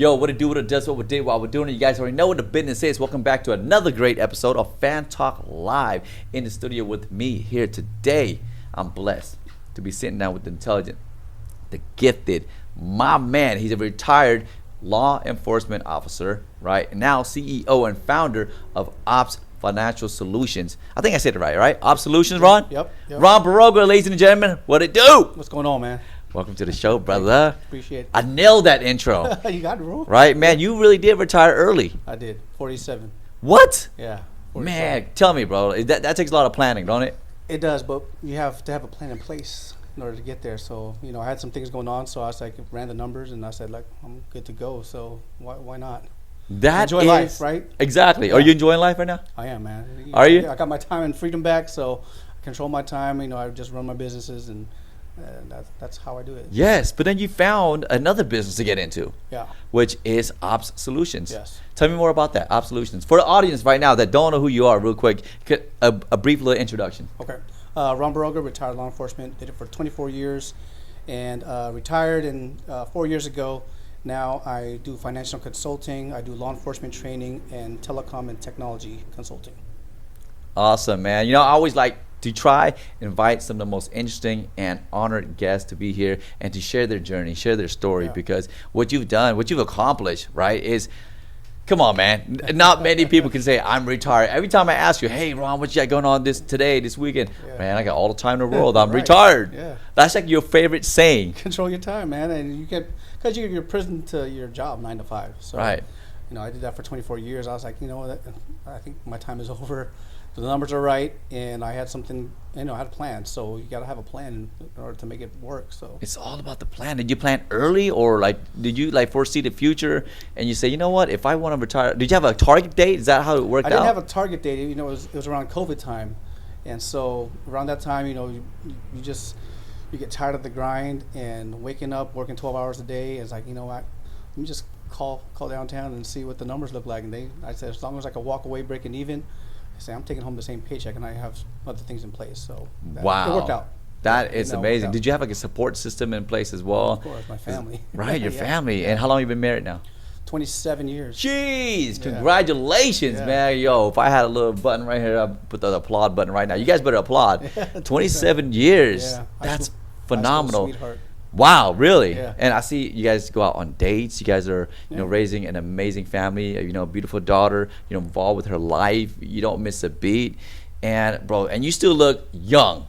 Yo, what it do, what it does, what we did, while we're doing it. You guys already know what the business is. Welcome back to another great episode of Fan Talk Live in the studio with me here today. I'm blessed to be sitting down with the intelligent, the gifted, my man. He's a retired law enforcement officer, right? And now CEO and founder of Ops Financial Solutions. I think I said it right? Ops Solutions, Ron? Yep. Ron Barroga, ladies and gentlemen. What it do? What's going on, man? Welcome to the show, brother. Appreciate it. I nailed that intro. You got it, bro. Right, man? You really did retire early. I did. 47. What? Yeah. 47. Man, tell me, bro. That takes a lot of planning, don't it? It does, but you have to have a plan in place in order to get there. So, I had some things going on, so I was like, ran the numbers, and I said, like, I'm good to go. So why not? Enjoy life, right? Exactly. Yeah. Are you enjoying life right now? I am, man. Are you? I got my time and freedom back, so I control my time. I just run my businesses, and that's how I do it. Yes, but then you found another business to get into. Yeah. Which is Ops Solutions. Yes. Tell me more about that, Ops Solutions. For the audience right now that don't know who you are, real quick, a brief little introduction. Okay. Ron Barroga, retired law enforcement, did it for 24 years, and retired 4 years ago. Now I do financial consulting, I do law enforcement training, and telecom and technology consulting. Awesome, man. I always like to try invite some of the most interesting and honored guests to be here and to share their journey, share their story, because what you've done, what you've accomplished, right, is, come on, man. Not many people can say, I'm retired. Every time I ask you, hey, Ron, what you got going on this weekend? Yeah. Man, I got all the time in the world. I'm retired. Yeah. That's like your favorite saying. Control your time, man. And because you're prison to your job 9 to 5. So, right. I did that for 24 years. I was like, I think my time is over. The numbers are right, and I had something, I had a plan. So you got to have a plan in order to make it work. So it's all about the plan. Did you plan early, or did you foresee the future and you say, you know what, if I want to retire? Did you have a target date? Is that how it worked out? I didn't have a target date. It was around COVID time, and so around that time, you get tired of the grind and waking up, working 12 hours a day. It's like, let me just call downtown and see what the numbers look like. And I said, as long as I can walk away breaking even, I say I'm taking home the same paycheck, and I have other things in place. So wow, it worked out. That is amazing. Did you have a support system in place as well? Of course, my family. Right, your family. And how long have you been married now? 27 years. Jeez, congratulations, man. Yo, if I had a little button right here, I'd put the applaud button right now. You guys better applaud. 27 years. Yeah. That's phenomenal. Sweetheart. Wow, really? Yeah. And I see you guys go out on dates. You guys are, raising an amazing family. A beautiful daughter. Involved with her life. You don't miss a beat. And bro, and you still look young.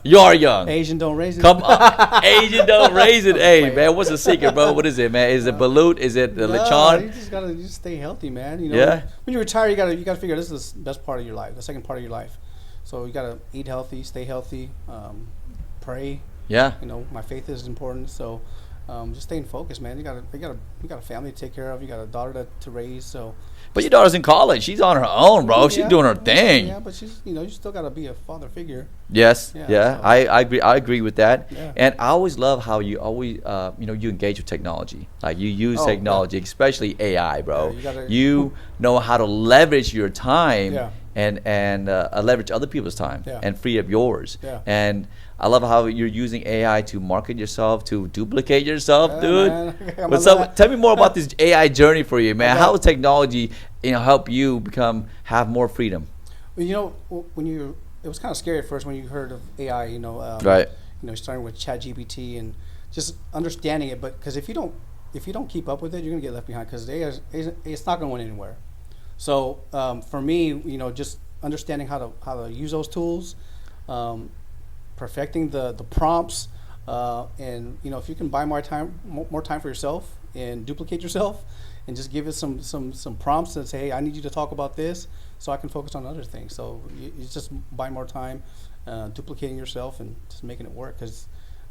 You are young. Asian don't raise it. Come on, Asian don't raise it. Hey, man, what's the secret, bro? What is it, man? Is it balut? Is it the lechon? You just gotta stay healthy, man. Yeah. When you retire, you gotta figure this is the best part of your life, the second part of your life. So you gotta eat healthy, stay healthy, pray. Yeah. My faith is important. So just staying focused, man. You got a family to take care of. You got a daughter to raise. So. But your daughter's in college. She's on her own, bro. She's doing her thing. Yeah, but she's, you still got to be a father figure. Yes. Yeah. So. I agree with that. Yeah. And I always love how you always, you engage with technology. Like you use technology, especially AI, bro. Yeah, you know how to leverage your time and leverage other people's time and free up yours. Yeah. And I love how you're using AI to market yourself, to duplicate yourself, dude. But tell me more about this AI journey for you, man. How does technology, help you have more freedom? Well, it was kind of scary at first when you heard of AI. Right. Starting with ChatGPT and just understanding it. But because if you don't keep up with it, you're gonna get left behind. Because it's not gonna went anywhere. So for me, just understanding how to use those tools. Perfecting the prompts, and if you can buy more time for yourself and duplicate yourself, and just give it some prompts and say, hey, I need you to talk about this, so I can focus on other things. So you just buy more time, duplicating yourself and just making it work, because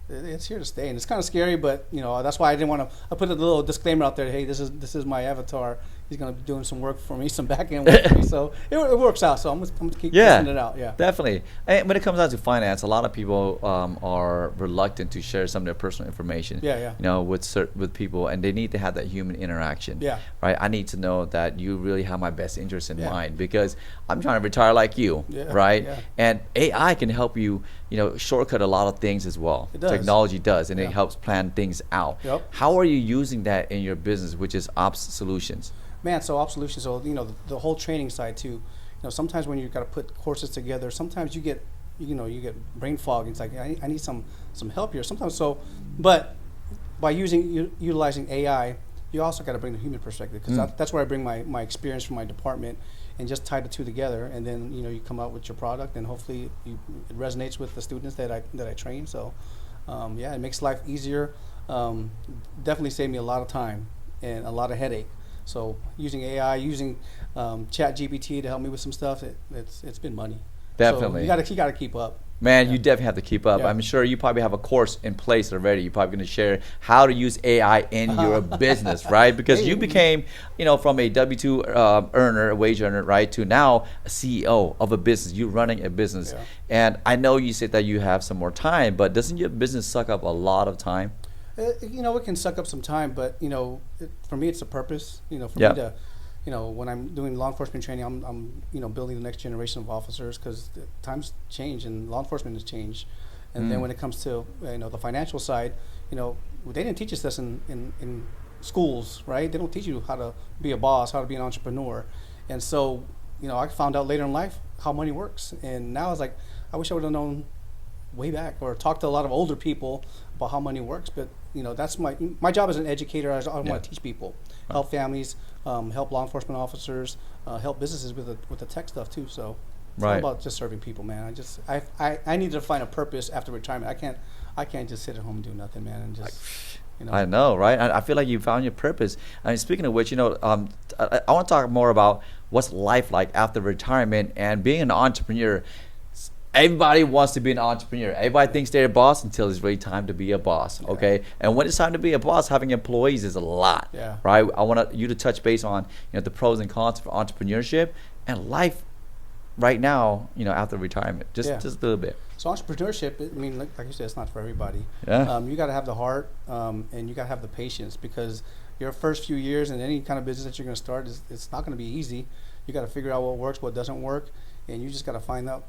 it's here to stay, and it's kind of scary. But that's why I didn't want to. I put a little disclaimer out there. Hey, this is my avatar. He's gonna be doing some work for me, some back end work for me. So it works out. So I'm gonna keep testing it out. Yeah, definitely. And when it comes down to finance, a lot of people are reluctant to share some of their personal information. Yeah. With people, and they need to have that human interaction. Yeah. Right. I need to know that you really have my best interest in mind, because I'm trying to retire like you. Yeah. Right. Yeah. And AI can help you shortcut a lot of things as well. It does. Technology does, and Yeah. it helps plan things out. Yep. How are you using that in your business, which is Ops Solutions? Man, so Ops Solutions, so the whole training side too. Sometimes when you've got to put courses together, sometimes you get brain fog. It's like I need some help here. Sometimes but by utilizing AI, you also got to bring the human perspective, because that's where I bring my experience from my department and just tie the two together, and then you come out with your product, and hopefully it resonates with the students that I train. So it makes life easier. Definitely saved me a lot of time and a lot of headache. So using AI, using Chat GPT to help me with some stuff, it's been money. Definitely. So you gotta keep up. Man, you definitely have to keep up. Yeah. I'm sure you probably have a course in place already. You're probably going to share how to use AI in your business, right? Because you became, from a W-2 earner, a wage earner, right, to now a CEO of a business. You're running a business. Yeah. And I know you said that you have some more time, but doesn't your business suck up a lot of time? It can suck up some time, but for me, it's a purpose. For me to, when I'm doing law enforcement training, I'm building the next generation of officers, because times change and law enforcement has changed. And then when it comes to the financial side, they didn't teach us this in schools, right? They don't teach you how to be a boss, how to be an entrepreneur. And so I found out later in life how money works, and now it's like I wish I would have known way back, or talked to a lot of older people about how money works. But that's my job as an educator. I want to teach people, help families, help law enforcement officers, help businesses with the tech stuff too. So it's all about just serving people, man. I need to find a purpose after retirement. I can't just sit at home and do nothing, man, and just I know, right? I feel like you found your purpose. I mean, speaking of which, I want to talk more about what's life like after retirement and being an entrepreneur. Everybody wants to be an entrepreneur. Everybody thinks they're a boss until it's really time to be a boss, okay? And when it's time to be a boss, having employees is a lot, right? I want you to touch base on the pros and cons for entrepreneurship and life right now, after retirement, just a little bit. So entrepreneurship, I mean, like you said, it's not for everybody. Yeah. You got to have the heart, and you got to have the patience, because your first few years in any kind of business that you're going to start, it's not going to be easy. You got to figure out what works, what doesn't work, and you just got to find out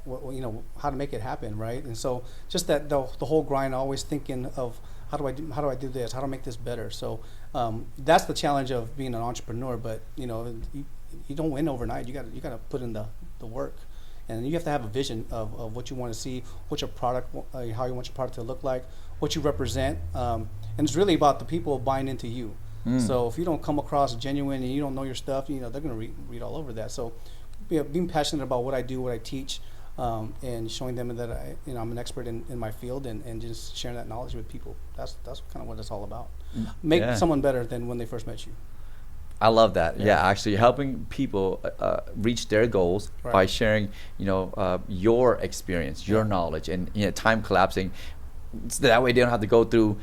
how to make it happen, right? And so just that the whole grind, always thinking of how do I do this, how do I make this better. So that's the challenge of being an entrepreneur. But you don't win overnight. You got to put in the work, and you have to have a vision of what you want to see, what your product, how you want your product to look like, what you represent, and it's really about the people buying into you. So if you don't come across genuine and you don't know your stuff, they're going to read all over that. So being passionate about what I do, what I teach, and showing them that I'm an expert in my field, and just sharing that knowledge with people. That's kind of what it's all about. Make someone better than when they first met you. I love that. Yeah, actually helping people reach their goals by sharing, your experience, your knowledge, and time collapsing. So that way they don't have to go through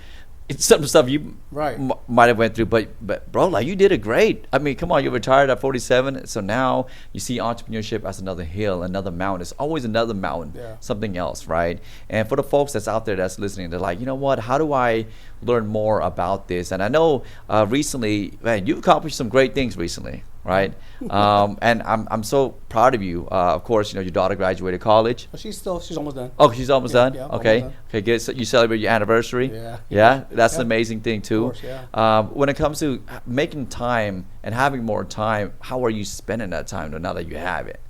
some stuff you might have went through, but bro, like, you did it great. I mean, come on, you retired at 47, so now you see entrepreneurship as another hill, another mountain. It's always another mountain, something else, right? And for the folks that's out there that's listening, they're like, you know what? How do I learn more about this? And I know recently, man, you've accomplished some great things recently, right? And I'm so proud of you. Of course, your daughter graduated college. Well, she's almost done. Oh, she's almost done. Yeah, okay, almost done. Okay, good. So you celebrate your anniversary. Yeah. That's an amazing thing too. Of course, when it comes to making time and having more time, how are you spending that time now that you have it?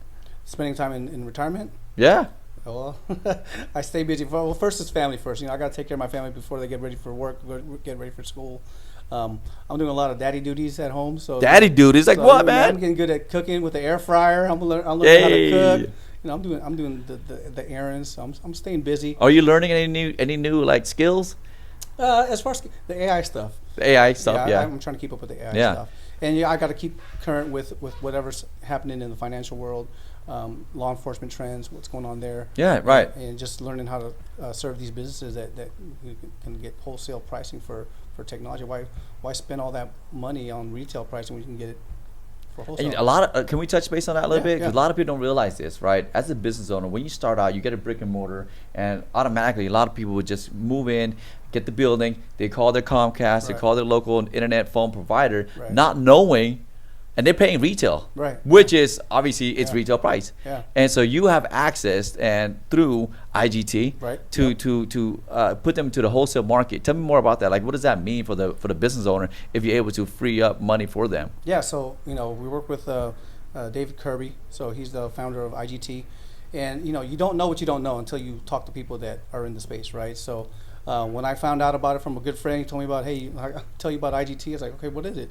Spending time in retirement? Yeah. Well, I stay busy. Well, first it's family first. I got to take care of my family before they get ready for work, get ready for school. I'm doing a lot of daddy duties at home. So daddy duties, like what, man? I'm getting good at cooking with the air fryer. I'm learning how to cook. I'm doing the errands. So I'm staying busy. Are you learning any new like skills? As far as the AI stuff. The AI stuff, I'm trying to keep up with the AI stuff. And I got to keep current with whatever's happening in the financial world, law enforcement trends, what's going on there. Yeah, right. And just learning how to serve these businesses that you can get wholesale pricing for technology. Why spend all that money on retail pricing when you can get it for wholesale? And a lot of can we touch base on that a little bit? Because a lot of people don't realize this, right? As a business owner, when you start out, you get a brick and mortar, and automatically a lot of people would just move in, get the building, they call their Comcast, they call their local internet phone provider, not knowing and they're paying retail, Right. which is obviously it's Yeah. retail price. Yeah. And so you have access and through IGT Right. to put them to the wholesale market. Tell me more about that. Like, what does that mean for the business owner if you're able to free up money for them? Yeah, so we work with David Kirby, so he's the founder of IGT, and you don't know what you don't know until you talk to people that are in the space, right? So when I found out about it from a good friend, he told me about, hey, I'll tell you about IGT. I was like, okay, what is it?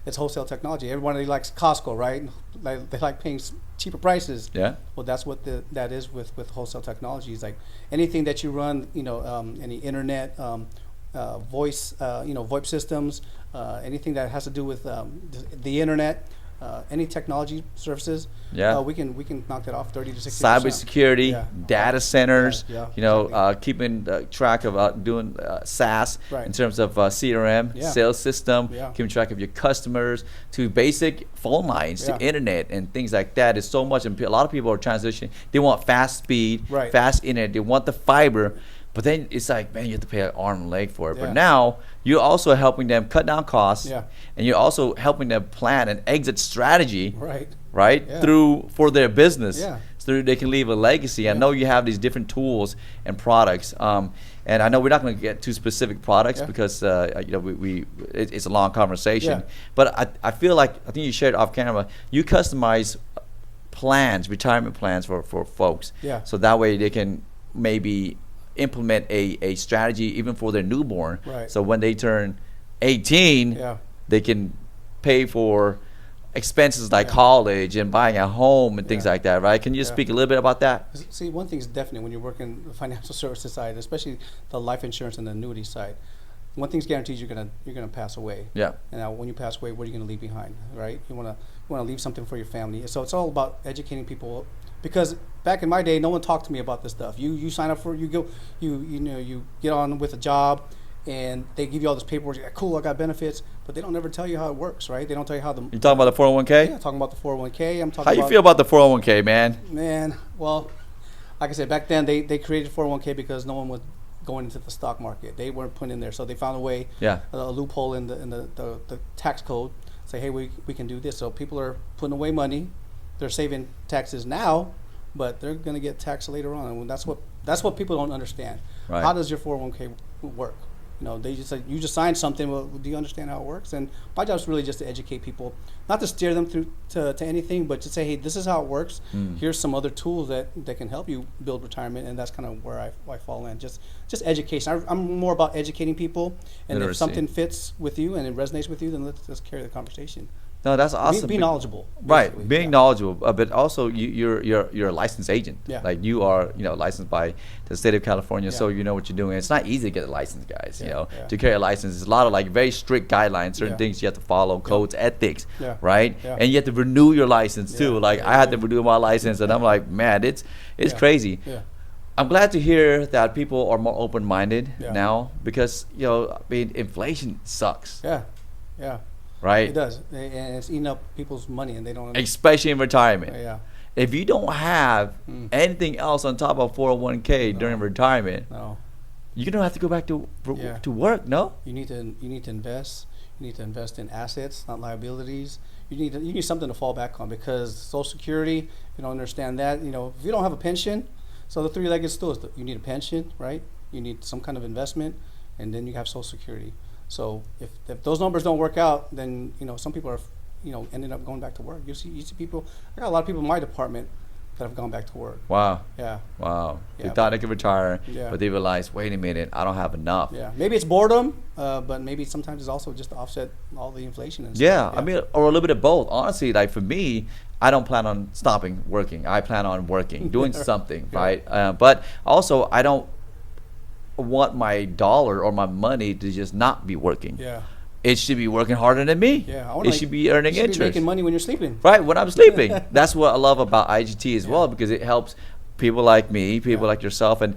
It's wholesale technology. Everybody likes Costco, right? They like paying cheaper prices. Yeah. Well, that's what that is with wholesale technology. It's like anything that you run, any internet, voice, VoIP systems, anything that has to do with the internet, any technology services. Yeah. We can knock that off 30 to 60%. Cybersecurity, Yeah. data centers, Yeah, exactly. Keeping track of doing SaaS Right. in terms of CRM, Yeah. sales system, Yeah. keeping track of your customers, to basic phone lines, Yeah. to internet and things like that. Is so much, and a lot of people are transitioning. They want fast speed, Right. fast internet. They want the fiber. But then it's like, man, you have to pay an arm and leg for it. Yeah. But now you're also helping them cut down costs, Yeah. and you're also helping them plan an exit strategy, Right. Yeah. for their business, Yeah. so they can leave a legacy. I know you have these different tools and products, and I know we're not going to get too specific products Yeah. because it's a long conversation. Yeah. But I feel like, I think you shared off camera, you customize plans, retirement plans for folks, Yeah. so that way they can maybe implement a strategy even for their newborn. Right. So when they turn 18, Yeah. they can pay for expenses like Yeah. college and buying a home and things Yeah. like that, right? Can you just Yeah. speak a little bit about that? See, one thing is definite when you're working the financial services side, especially the life insurance and the annuity side. One thing's guaranteed: you're gonna pass away. Yeah. And now, when you pass away, what are you gonna leave behind, right? You wanna leave something for your family. So it's all about educating people. Because back in my day, no one talked to me about this stuff. You sign up for you get on with a job, and they give you all this paperwork. You're like, cool, I got benefits, but they don't ever tell you how it works, right? They don't tell you how the You talking about the 401k? yeah, talking about the 401k. I'm talking. How you about, feel about the 401k, man? Man, well, like I said, back then they created 401k because no one was going into the stock market. They weren't put in there, so they found a way, Yeah. a loophole in the tax code. Say, hey, we can do this. So people are putting away money. They're saving taxes now, but they're going to get taxed later on. And that's what people don't understand. Right. How does your 401k work? They just say, you just signed something. Well, do you understand how it works? And my job is really just to educate people, not to steer them through to anything, but to say, hey, this is how it works. Here's some other tools that can help you build retirement, and that's kind of where I fall in. Just education. I'm more about educating people, and Literacy. if something fits with you and it resonates with you, then let's carry the conversation. No, that's awesome. Be knowledgeable. Right, basically. being Yeah. knowledgeable, but also you're a licensed agent. Yeah. Like you are, licensed by the state of California, so Yeah. you know what you're doing. It's not easy to get a license, guys. Yeah, yeah. To carry a license, there's a lot of like very strict guidelines, certain Yeah. things you have to follow, codes, ethics, Yeah. right? Yeah. And you have to renew your license too. Yeah. Like Yeah. I had to renew my license, and I'm like, man, it's Yeah. crazy. Yeah. I'm glad to hear that people are more open-minded Yeah. now because inflation sucks, Yeah. Yeah. right? It does, and it's eating up people's money, and they don't. Especially in retirement. Yeah. If you don't have anything else on top of 401k during retirement, No. you're gonna have to go back to Yeah. to work. No, You need to invest. You need to invest in assets, not liabilities. You need something to fall back on, because Social Security, if you don't understand that, if you don't have a pension, so the three-legged stool is you need a pension, right? You need some kind of investment, and then you have Social Security. So if those numbers don't work out, then some people are ending up going back to work. You see people. I got a lot of people in my department that have gone back to work. wow, Yeah. wow. They Yeah. thought they could retire, Yeah. but they realized, wait a minute, I don't have enough. Yeah, maybe it's boredom, but maybe sometimes it's also just to offset all the inflation and Yeah, stuff. I mean, or a little bit of both. Honestly, like for me, I don't plan on stopping working. I plan on working, doing something, Yeah. right? But also, I don't want my dollar or my money to just not be working. Yeah. It should be working harder than me. Yeah, It should be earning you should interest. be making money when you're sleeping. Right, when I'm sleeping. That's what I love about IGT as well, because it helps people like me, people Yeah. like yourself, and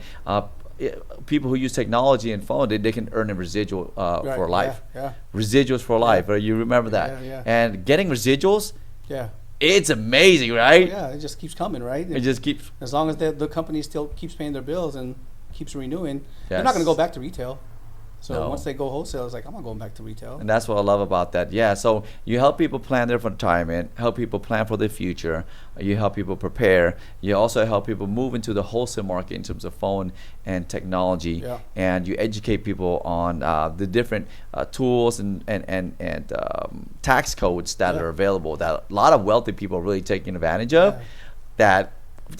people who use technology and phone, they can earn a residual Right, for life. Yeah, Residuals for life. Right? You remember that. Yeah, yeah. And getting residuals, yeah. it's amazing, right? Yeah, it just keeps coming, right? It just keeps. As long as the company still keeps paying their bills and keeps renewing, they're Yes. not going to go back to retail. So No. once they go wholesale, it's like, I'm not going back to retail. And that's what I love about that. Yeah. So you help people plan their retirement, help people plan for their future. You help people prepare. You also help people move into the wholesale market in terms of phone and technology. Yeah. And you educate people on the different tools and tax codes that Yeah. are available that a lot of wealthy people are really taking advantage of. Yeah. That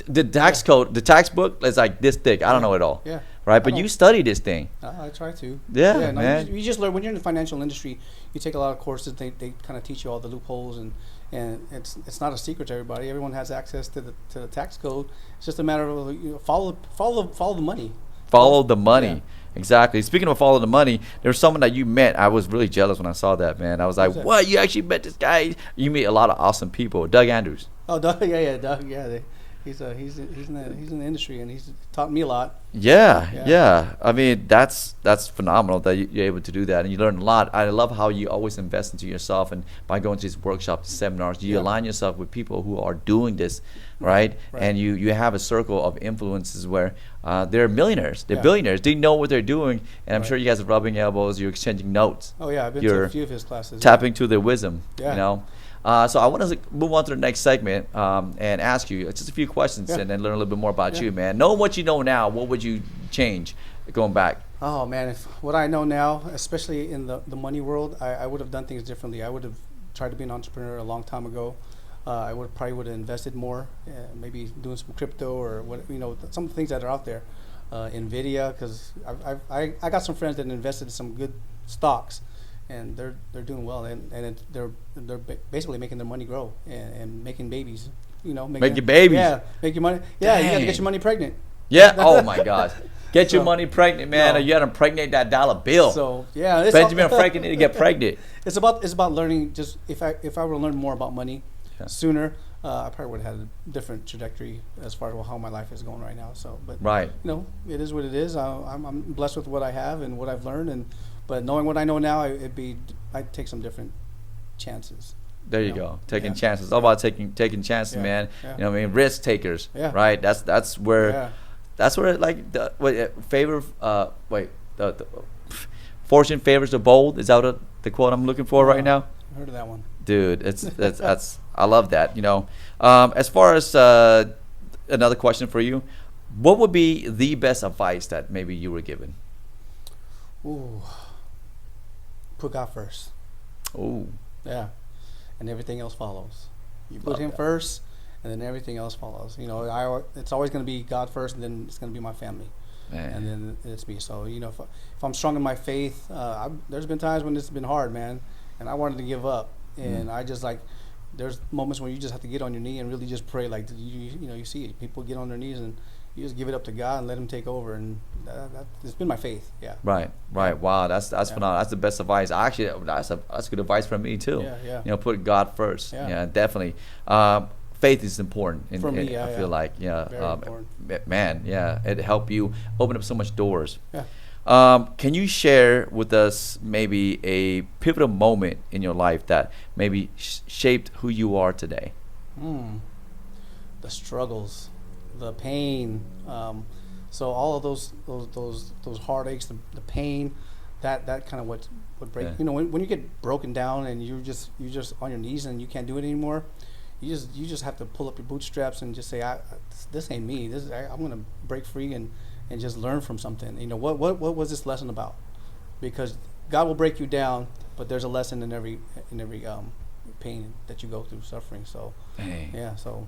the tax code, the tax book is like this thick. I don't know it all. Yeah. Right. But I you know. study this thing. I try to. Yeah, No, man. you just learn when you're in the financial industry. You take a lot of courses. They kind of teach you all the loopholes, and it's not a secret to everybody. Everyone has access to the tax code. It's just a matter of follow the money. Follow the money. Yeah. Exactly. Speaking of follow the money, there's someone that you met. I was really jealous when I saw that, man. I was like, Who's that? what? You actually met this guy? You meet a lot of awesome people. Doug Andrews. Oh, Doug, Doug, he's in the industry, and he's taught me a lot. Yeah. I mean, that's phenomenal that you're able to do that, and you learn a lot. I love how you always invest into yourself, and by going to these workshops, seminars, you Yeah. align yourself with people who are doing this, right? Right. And you have a circle of influences where they're millionaires, they're Yeah. billionaires, they know what they're doing, and I'm Right. sure you guys are rubbing elbows, you're exchanging notes, Oh yeah, I've been to You're a few of his classes. tapping to their wisdom, Yeah. you know. So I want to move on to the next segment and ask you just a few questions Yeah. and then learn a little bit more about Yeah. you, man. Knowing what you know now, what would you change going back? Oh man, if what I know now, especially in the money world, I would have done things differently. I would have tried to be an entrepreneur a long time ago. I probably would have invested more, maybe doing some crypto or what, some of the things that are out there. Nvidia, because I got some friends that invested in some good stocks, and they're doing well, and they're basically making their money grow and making babies. Making babies. Yeah, make your money. Yeah, you got to Dang. get your money pregnant. Yeah. Oh my gosh. Get your So- money pregnant, man, No. or you got to impregnate that dollar bill. So yeah, it's Benjamin Franklin need to get pregnant. It's about learning. Just if I were to learn more about money Yeah. sooner, I probably would have had a different trajectory as far as how my life is going right now. So, but Right. it is what it is. I'm blessed with what I have and what I've learned, but knowing what I know now, I'd take some different chances. There you Yeah. go. Taking Yeah. chances. It's all about taking chances, Yeah. man. Yeah. You know what I mean? Risk takers. Yeah. Right? That's where Yeah. that's where like the fortune favors the bold. Is that what the quote I'm looking for right now? I heard of that one. Dude, that's I love that. As far as another question for you, what would be the best advice that maybe you were given? Ooh, put God first. Oh, Yeah, and everything else follows. You put Love Him that. first, and then everything else follows. It's always going to be God first, and then it's going to be my family, and man. then it's me. So if I'm strong in my faith, there's been times when it's been hard, man, and I wanted to give up, and I just there's moments when you just have to get on your knee and really just pray. Like you see it. People get on their knees and you just give it up to God and let Him take over, and it's been my faith. Yeah. Right. Wow, that's phenomenal. That's the best advice. Actually, that's good advice from me too. Yeah. Put God first. Yeah. Yeah, definitely. Faith is important. For me, I feel like Very important. man, yeah, it helped you open up so much doors. Yeah. Can you share with us maybe a pivotal moment in your life that maybe shaped who you are today? The struggles, the pain. So all of those heartaches, the pain, that kind of what break. Yeah. When you get broken down and you're just on your knees and you can't do it anymore, you just have to pull up your bootstraps and just say, this ain't me. I'm gonna break free and just learn from something. What was this lesson about? Because God will break you down, but there's a lesson in every pain that you go through, suffering. So Dang. yeah, so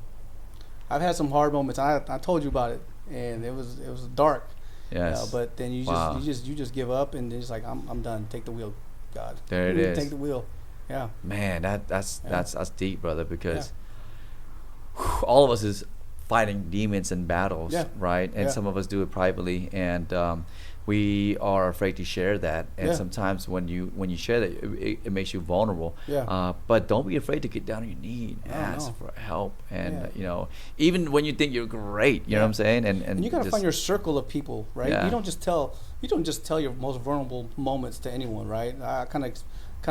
I've had some hard moments. I told you about it, and it was dark. Yes. But then you Wow. just give up, and it's like I'm done. Take the wheel, God. There it is. Take the wheel. Yeah. Man, that's Yeah. that's deep, brother, because all of us is fighting demons and battles, Yeah. right? And Yeah. some of us do it privately, and we are afraid to share that. And Yeah. sometimes when you share that, it makes you vulnerable. Yeah. But don't be afraid to get down on your knee and No, ask no. for help. And Yeah. even when you think you're great, you know Yeah. what I'm saying? And you gotta just- find your circle of people, right? Yeah. You don't just tell your most vulnerable moments to anyone, right? I kind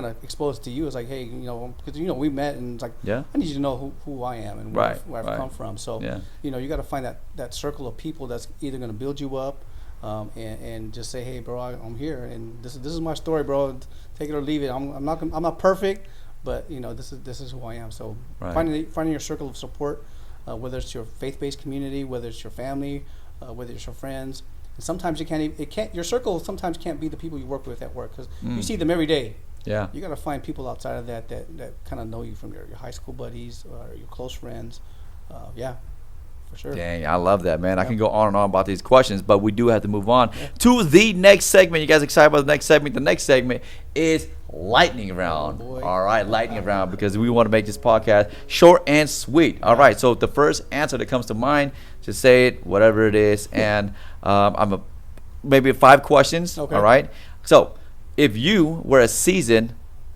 of exposed to you. It's like, hey, because we met, and it's like, Yeah. I need you to know who I am and where I've right. come from. So Yeah. you got to find that circle of people that's either going to build you up, and just say, hey, bro, I'm here, and this is my story, bro. Take it or leave it. I'm not perfect, but this is who I am. So Right. finding your circle of support, whether it's your faith-based community, whether it's your family, whether it's your friends. And sometimes your circle sometimes can't be the people you work with at work, because you see them every day. Yeah. You got to find people outside of that kind of know you from your high school buddies or your close friends. Yeah, for sure. Dang, I love that, man. I can go on and on about these questions, but we do have to move on to the next segment. You guys excited about the next segment? The next segment is lightning round. boy. All right, lightning round, because we want to make this podcast short and sweet. All right, so the first answer that comes to mind, just say it, whatever it is, and maybe 5 questions. Okay. All right. So, if you were a season,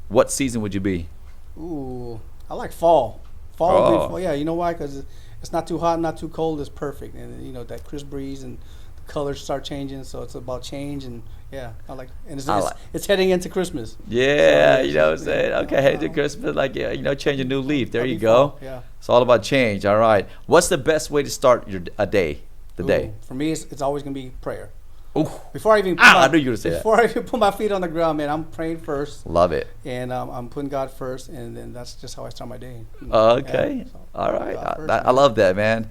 what season would you be? Ooh, I like fall. Fall would be fall. Yeah, you know why? Because it's not too hot, not too cold. It's perfect, and that crisp breeze and the colors start changing. So it's about change, and yeah, I like. And it's heading into Christmas. Yeah, So, you know what I'm saying? Okay, heading to Christmas, like, change a new leaf. There you go. Fall, yeah. It's all about change. All right. What's the best way to start a day? The day. For me, it's always gonna be prayer. Ooh. Before I even I knew you were gonna say that. before I even put my feet on the ground, man, I'm praying first, Love it. and I'm putting God first, and then that's just how I start my day. Okay. Yeah, so All right. God first, I man. love that, man.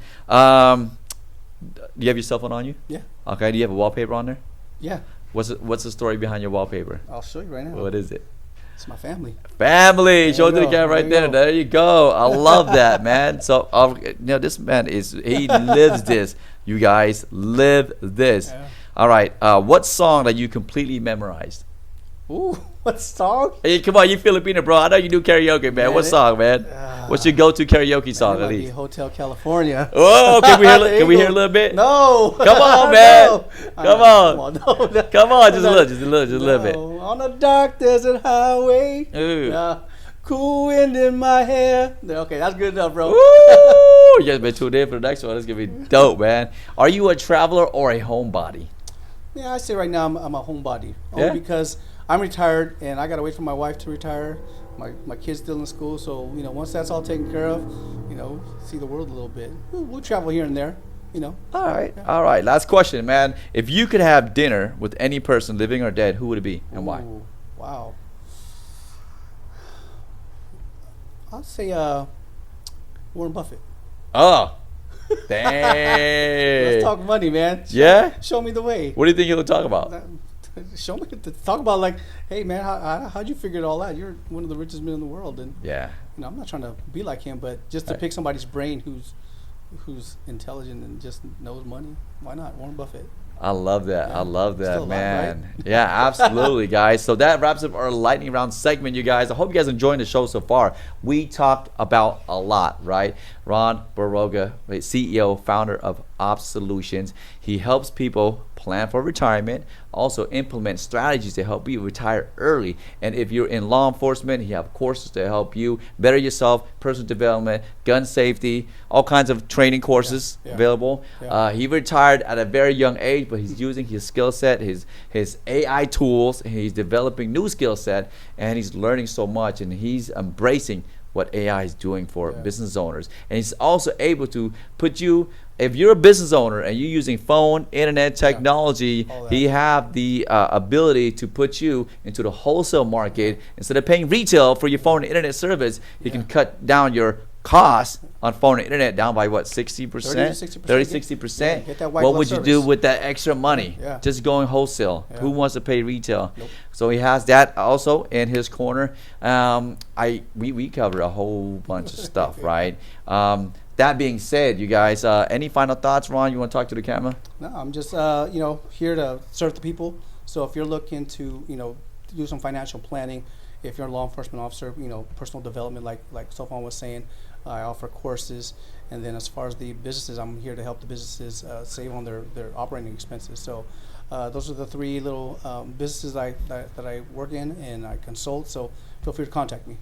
Do you have your cell phone on you? Yeah, Okay. Do you have a wallpaper on there? yeah. What's the story behind your wallpaper? I'll show you right now. What is it? It's my family. Family. There Show it you to the go. camera right There there. you go. There you go. I love that, man. So, this man he lives this. You guys live this. Yeah. All right. What song that you completely memorized? Ooh, what song? Hey, come on, you Filipino, bro. I know you do karaoke, man. Man, What song, man? What's your go-to karaoke song, That at might be least? Hotel California. Oh, can we hear? There Can you we go. hear a little bit? No. Come on, man. No. Come on. No. Come on, just a little bit. No. On a dark desert highway. Ooh. Cool wind in my hair. Okay, that's good enough, bro. Woo! You guys been tuned in for the next one. It's gonna be dope, man. Are you a traveler or a homebody? Yeah, I say right now I'm a homebody. Yeah? Only because I'm retired and I gotta wait for my wife to retire. My kid's still in school, so once that's all taken care of, see the world a little bit. We'll travel here and there. All right, all right. Last question, man. If you could have dinner with any person, living or dead, who would it be and why? Ooh, wow. I'll say Warren Buffett. Oh, dang. Let's talk money, man. Yeah? Show me the way. What do you think he'll talk about? Show me talk about, like, hey man, how'd you figure it all out? You're one of the richest men in the world, and Yeah. I'm not trying to be like him, but just to Right. pick somebody's brain who's intelligent and just knows money. Why not Warren Buffett? I love that. Yeah. I love that, Still alive, man. right? Yeah, absolutely, guys. So that wraps up our lightning round segment, you guys. I hope you guys enjoying the show so far. We talked about a lot, right? Ron Barroga, CEO, founder of Ops Solutions. He helps people plan for retirement, also implement strategies to help you retire early. And if you're in law enforcement, he have courses to help you better yourself, personal development, gun safety, all kinds of training courses Yeah. available. Yeah. He retired at a very young age, but he's using his skill set, his AI tools, and he's developing new skill set, and he's learning so much, and he's embracing what AI is doing for business owners. And he's also able to put you, if you're a business owner and you're using phone, internet technology, all that. he have the ability to put you into the wholesale market. Instead of paying retail for your phone and internet service, he can cut down your costs on phone and internet down by what, 60%? 30 to 60%? Yeah, get that white What glove would you do service. with that extra money? Yeah. Just going wholesale. Yeah. Who wants to pay retail? Nope. So he has that also in his corner. We covered a whole bunch of stuff, right? That being said, you guys, any final thoughts, Ron? You want to talk to the camera? No, I'm just here to serve the people. So if you're looking to do some financial planning, if you're a law enforcement officer, personal development, like Sofan was saying, I offer courses. And then as far as the businesses, I'm here to help the businesses save on their operating expenses. So those are the 3 little businesses that I work in and I consult. So feel free to contact me.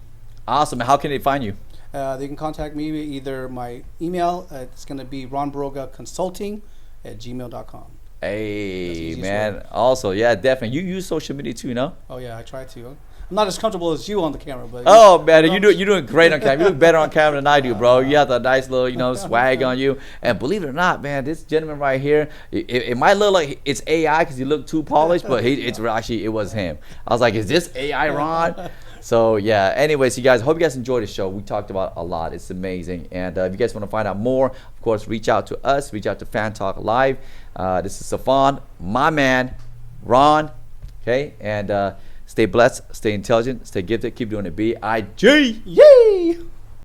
Awesome. How can they find you? They can contact me either my email. It's going to be ronbarogaconsulting@gmail.com. Hey, easiest man. way. Also, yeah, definitely. You use social media too, no? Oh yeah, I try to. not as comfortable as you on the camera, but Oh man, you're doing great on camera. You look better on camera than I do, bro. You have the nice little, swag on you. And believe it or not, man, this gentleman right here, it might look like it's AI because he looked too polished, but it was him. I was like, is this AI Ron? So yeah. Anyways, you guys, hope you guys enjoyed the show. We talked about a lot. It's amazing. And if you guys want to find out more, of course, reach out to us. Reach out to Fan Talk Live. This is Safan, my man, Ron. Okay, and stay blessed, stay intelligent, stay gifted, keep doing it. B-I-G. yay!